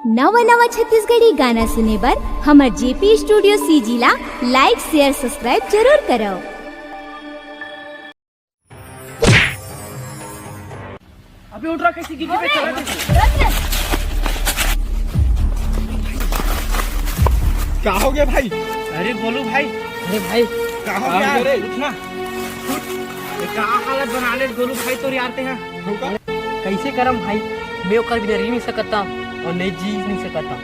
नवा नवा छत्तीसगढ़ी गाना सुने बर हमर जेपी स्टूडियो सीजी ला लाइक शेयर सब्सक्राइब जरूर करो। अभी उठ रहा किसी की पे चला क्या हो गया भाई? अरे बोलू भाई, अरे भाई क्या हो गया? अरे उठना, क्या हालत बना ले गोलू भाई तो यार हैं कैसे करम भाई, मैं ओकर बिना रह नहीं सकता और नहीं जी नहीं सकता।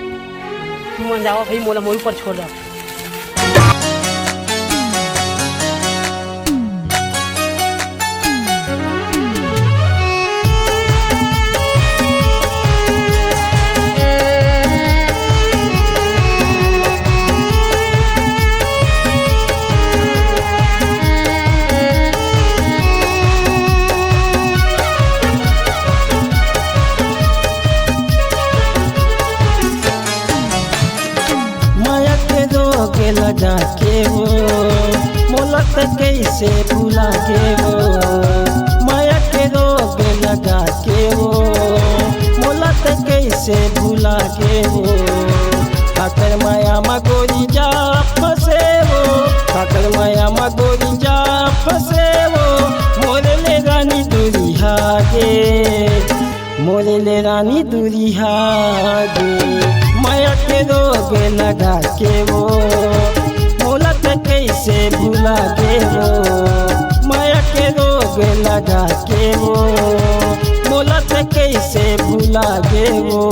तू मन जावा भाई, मोला मोर ऊपर छोड़ दे। लगा के वो मोलक कैसे भुला के वो माया के रोग लगा के वो मोलक कैसे भुला के वो काकर माया मगोरी जा फसे वो काकर माया मगोरी जा फसे वो मोरे ले रानी दूरी हागे मोरे ले रानी दूरी हागे माया के रोग लगा के वो मोलक कैसे भुला के वो माया के रोग लगा के वो मोलक कैसे भुला के वो।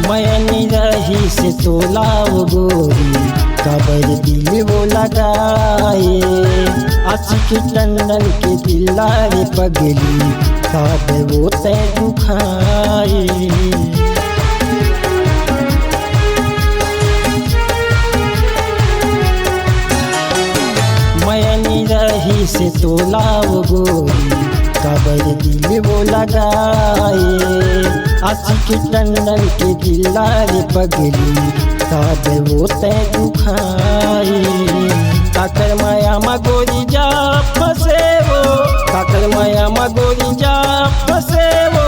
मैंने रही से तोला वो गोरी कबर दिल वो लगाए आशिक टंडन के दिलारे पगली कब वो तय दुखाए। मैंने रही से तोला वो गोरी कबर दिल वो लगाए आशिक टंडन के दिलारे पगली कब वो तय दुखाए। काकर माया मगोरी जा फसे वो काकर माया मगोरी जा फसे वो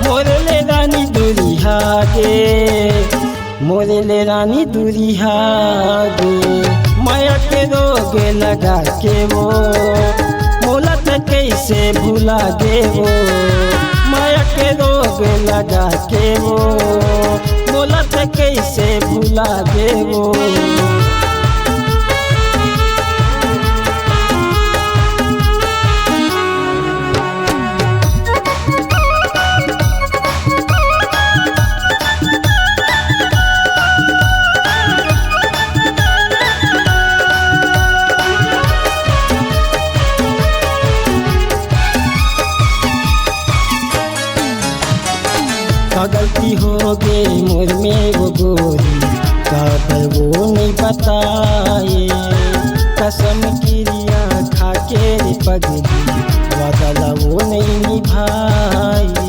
मोरे ले रानी दूरी हागे मोरे ले रानी दूरी हागे माया के रोग लगा के वो मोलक कैसे भुला दे वो माया के रोग लगा के वो मोलक कैसे भुला दे वो। गलती हो गई मोर में वो गोरी काबर वो नहीं बताए कसम क्रिया खा के रे पगली वादा वो नहीं निभाए।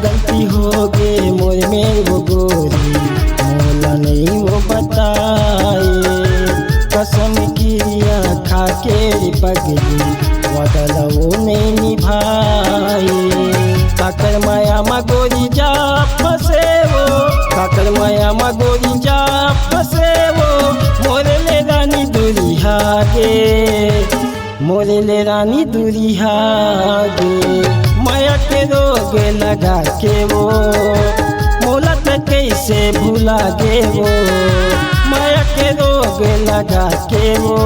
गलती हो गई मोर में वो गोरी मोला नहीं वो बताए कसम क्रिया खा के पगली वादा वो नहीं निभाए। काकर माया मगोरी जा फसे वो काकर माया मगोरी जा फसे वो मोरे ले रानी दूरी हागे मोरे ले रानी दूरी हागे माया के रोग लगा के वो मोलक कैसे भुला दे वो माया के रोग लगा के वो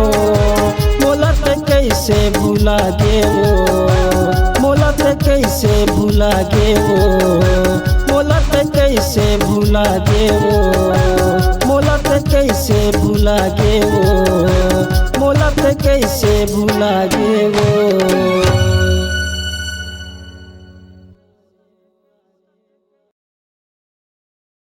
मोलक कैसे भुला दे वो मोलक कैसे भुला दे वो मोलक कैसे भुला दे वो मोलक कैसे भुला दे वो मोलक कैसे भुला दे वो।